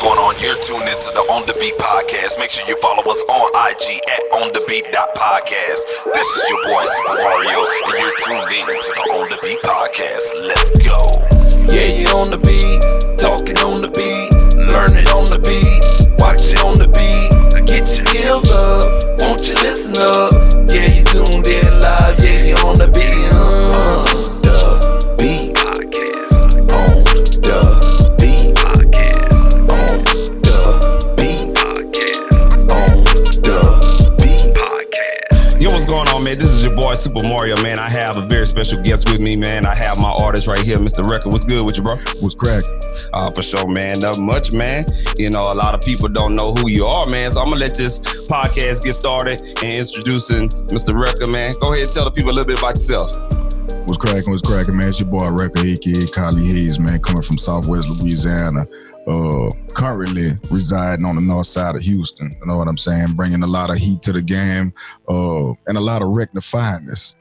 going on? You're tuned into the On The Beat podcast. Make sure you follow us on IG at onthebeat.podcast. This is your boy Super Mario, and you're tuned in to the On The Beat podcast. Let's go. Yeah, you on the beat, talking on the beat, learning on the beat, watching on the beat. Get your skills up, won't you listen up? Yeah, you tuned in live, yeah, you on the beat. The beat podcast. On the beat podcast. On the beat podcast. On the beat podcast. Yo, what's going on, man? This is your boy Super Mario, man. I have a very special guest with me, man. I have my artist right here, Mr. Wrecka. What's good with you, bro? What's crack? For sure, man. Not much, man. You know, a lot of people don't know who you are, man. So I'm gonna let this podcast get started and introducing Mr. Wrecka, man. Go ahead and tell the people a little bit about yourself. What's cracking, man? It's your boy Wrecka, aka Kylie Hayes, man, coming from Southwest Louisiana. Currently residing on the north side of Houston. You know what I'm saying? Bringing a lot of heat to the game, and a lot of rectifyingness.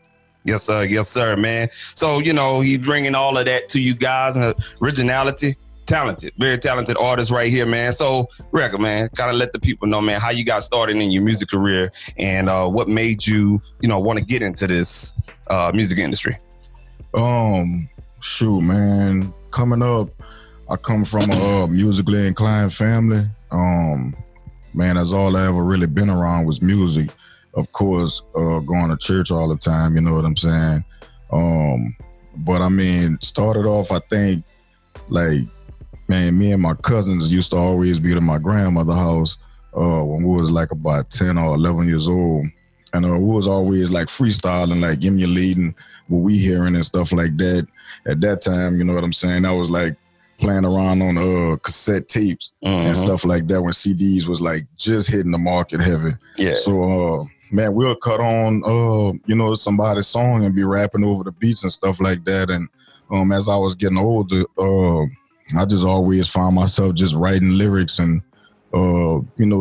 Yes, sir. Yes, sir, man. So, you know, he's bringing all of that to you guys, and originality. Talented, very talented artist right here, man. So, Wrecka, man, kind of let the people know, man, how you got started in your music career and what made you, want to get into this music industry. Shoot, man. Coming up, I come from a musically inclined family. Man, that's all I ever really been around was music. Of course, going to church all the time, you know what I'm saying? But I mean, started off, I think, like, man, me and my cousins used to always be at my grandmother's house when we was like about 10 or 11 years old. And we was always like freestyling, like emulating what we hearing and stuff like that. At that time, you know what I'm saying? I was like playing around on cassette tapes and stuff like that when CDs was like just hitting the market heavy. Yeah. So, man, we'll cut on, somebody's song and be rapping over the beats and stuff like that. And as I was getting older, I just always found myself just writing lyrics and,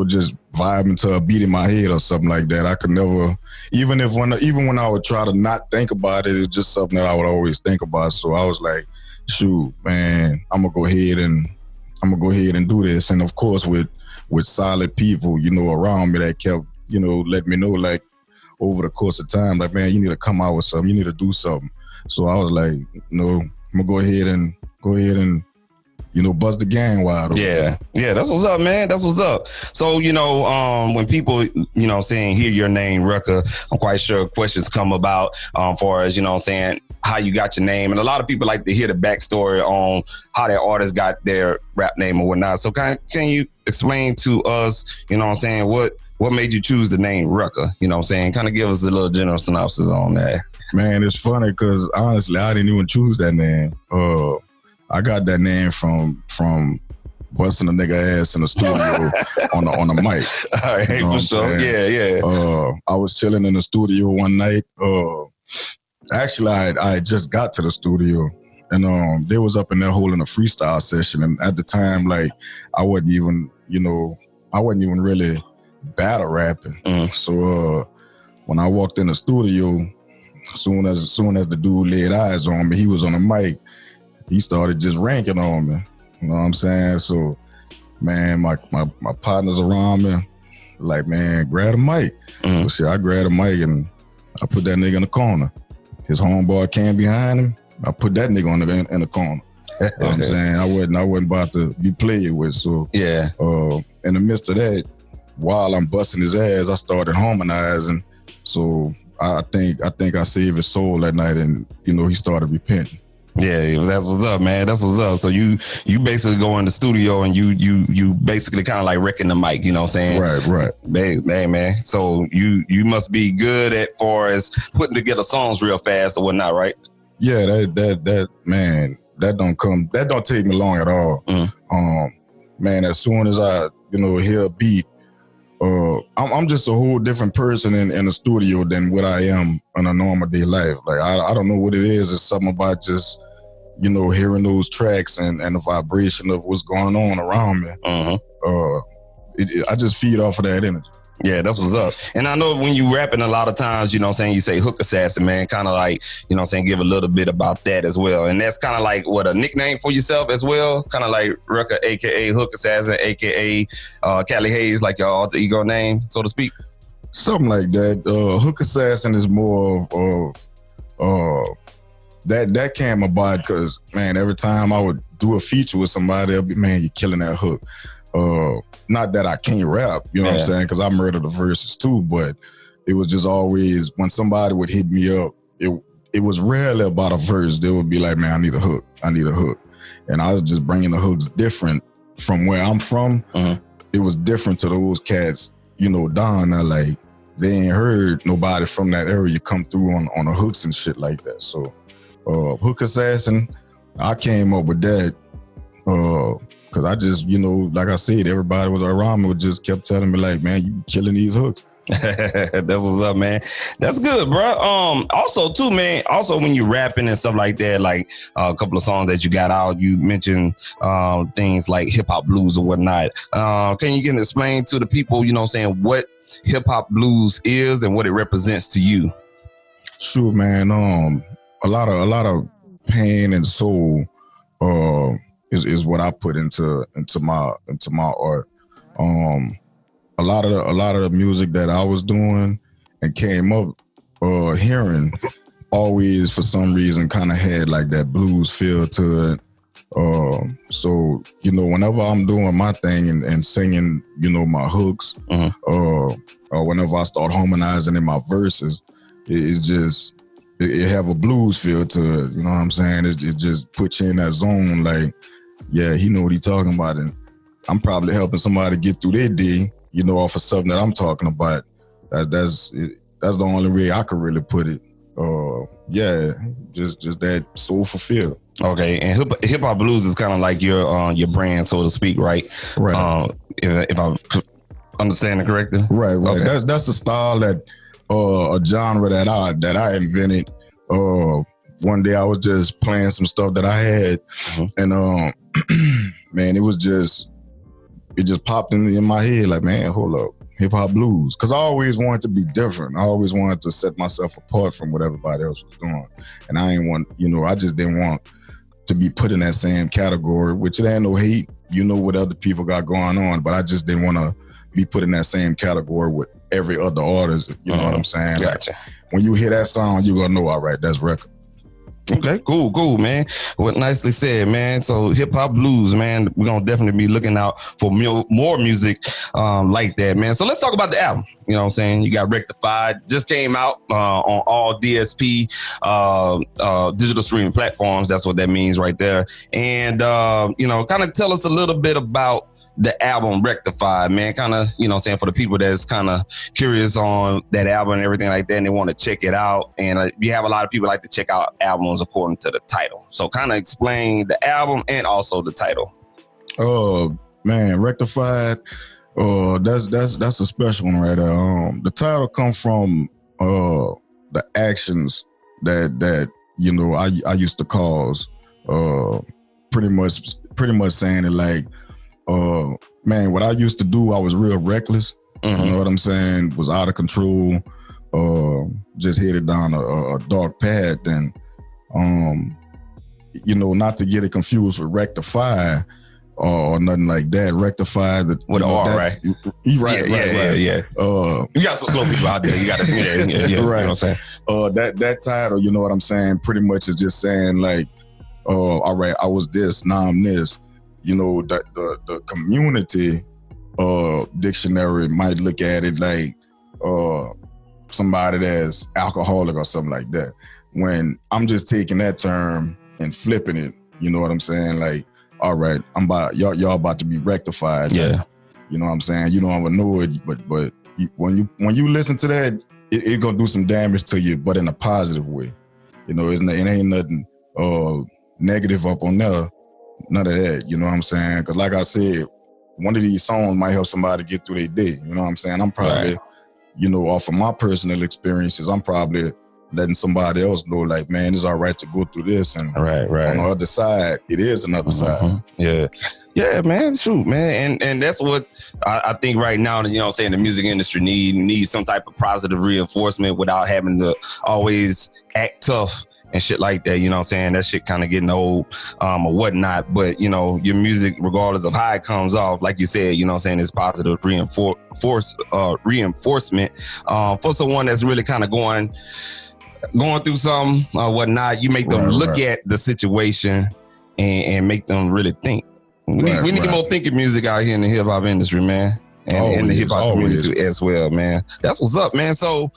just vibing to a beat in my head or something like that. I could never, even when I would try to not think about it, it's just something that I would always think about. So I was like, shoot, man, I'm gonna go ahead and do this. And of course, with solid people, around me that kept, let me know, like, over the course of time, like, man, you need to come out with something, you need to do something. So I was like, I'm gonna go ahead and bust the gang wide open. Yeah, that's what's up, man. That's what's up. So, when people, saying hear your name, Wrecka, I'm quite sure questions come about far as, saying how you got your name. And a lot of people like to hear the backstory on how that artist got their rap name or whatnot. So can you explain to us, what made you choose the name Wrecka? Kind of give us a little general synopsis on that. Man, it's funny because honestly, I didn't even choose that name. I got that name from busting a nigga ass in the studio on the mic. All right, for sure. Yeah. I was chilling in the studio one night. Actually, I just got to the studio, and they was up in there holding a freestyle session. And at the time, like, I wasn't even really battle rapping. So when I walked in the studio, as soon as the dude laid eyes on me, he was on the mic. He started just ranking on me. You know what I'm saying? So, man, my partners around me, like, man, grab a mic. So shit, I grabbed a mic and I put that nigga in the corner. His homeboy came behind him. I put that nigga in the corner. You know what I'm saying? I wasn't about to be played with. So, yeah. In the midst of that, while I'm busting his ass, I started harmonizing. So I think I saved his soul that night, and he started repenting. Yeah, that's what's up, man. That's what's up. So you basically go in the studio and you basically kind of like wrecking the mic, you know what I'm saying? Right. Man. So you must be good at far as putting together songs real fast or whatnot, right? Yeah, that man, that don't take me long at all. Man, as soon as I hear a beat, I'm just a whole different person in the studio than what I am in a normal day life. Like, I don't know what it is. It's something about just, hearing those tracks and the vibration of what's going on around me. I just feed off of that energy. Yeah, that's what's up. And I know when you rapping a lot of times, you know what I'm saying, you say hook assassin, man, kind of like, you know what I'm saying, give a little bit about that as well. And that's kind of like what, a nickname for yourself as well? Kind of like Wrecka, aka Hook Assassin, aka Cali Hayes, like your alter ego name, so to speak? Something like that. Hook assassin is more of that came about because, man, every time I would do a feature with somebody, they'll be, man, you're killing that hook. Not that I can't rap, you know what I'm saying, because I murder the verses too, but it was just always when somebody would hit me up, it was rarely about a verse. They would be like, man, I need a hook. And I was just bringing the hooks different from where I'm from. Mm-hmm. It was different to those cats, you know, down there, like they ain't heard nobody from that area come through on the hooks and shit like that. So Hook Assassin, I came up with that because I just, you know, like I said, everybody was around me just kept telling me like, man, you killing these hooks. That's what's up, man. That's good, bro. Also too, man, also when you rapping and stuff like that, like a couple of songs that you got out, you mentioned things like hip hop blues or whatnot. Can you explain to the people, you know what I'm saying, what hip hop blues is and what it represents to you? Sure, man. A lot of pain and soul is what I put into my art. A lot of the music that I was doing and came up hearing always for some reason kind of had like that blues feel to it. So, you know, whenever I'm doing my thing and singing, you know, my hooks, mm-hmm. Or whenever I start harmonizing in my verses, it's just, it have a blues feel to it. You know what I'm saying? It just puts you in that zone. Like, yeah, he know what he talking about. And I'm probably helping somebody get through their day, you know, off of something that I'm talking about. That's the only way I could really put it. Yeah, just that soulful feel. Okay, and hip hop blues is kind of like your brand, so to speak, right? Right. If I understand it correctly. Right. Okay. That's a style that a genre that I invented. One day I was just playing some stuff that I had, mm-hmm. and man, it just popped in my head like, man, hold up, hip hop blues, because I always wanted to be different. I always wanted to set myself apart from what everybody else was doing, and I just didn't want to be put in that same category, which it ain't no hate, you know what other people got going on, but I just didn't want to be put in that same category with every other artist, you know what I'm saying? Gotcha. Like, when you hear that song, you're gonna know, all right, that's Wrecka. Okay, cool, man. What nicely said, man. So hip hop blues, man, we're gonna definitely be looking out for more music like that, man. So let's talk about the album. You know what I'm saying? You got Rectified, just came out on all DSP digital streaming platforms. That's what that means right there. And you know, kind of tell us a little bit about the album Rectified, man. Kind of, you know what I'm saying, for the people that's kind of curious on that album and everything like that, and they want to check it out. And you have a lot of people like to check out albums according to the title. So kind of explain the album and also the title. Oh, man, Rectified. That's a special one right there. The title come from the actions that you know I used to cause. Pretty much saying it like, man, what I used to do, I was real reckless. Mm-hmm. You know what I'm saying? Was out of control. Just headed down a dark path, and you know, not to get it confused with Rectify or nothing like that. Rectify the with R, right? Right. Yeah. You got some slow people out there. You got to, yeah. Right. You know what I'm saying? That title, you know what I'm saying? Pretty much is just saying like, all right, I was this, now I'm this. You know, the community dictionary might look at it like somebody that's alcoholic or something like that. When I'm just taking that term and flipping it, you know what I'm saying? Like, all right, y'all about to be rectified. Yeah. Like, you know what I'm saying? You don't ever know it, but when you listen to that, it gonna do some damage to you, but in a positive way. You know, it ain't nothing negative up on there. None of that, you know what I'm saying? Because like I said, one of these songs might help somebody get through their day. You know what I'm saying? I'm probably, you know, off of my personal experiences, I'm probably letting somebody else know, like, man, it's all right to go through this. And right. on the other side, it is another side. Yeah, man, shoot, man. And that's what I think right now, you know what I'm saying, the music industry needs some type of positive reinforcement without having to always act tough and shit like that, you know what I'm saying? That shit kind of getting old or whatnot. But, you know, your music, regardless of how it comes off, like you said, you know what I'm saying, it's positive reinforcement for someone that's really kind of going through something or whatnot. You make them look at the situation and make them really think. We need more thinking music out here in the hip hop industry, man. And in the hip hop community too as well, man. That's what's up, man. So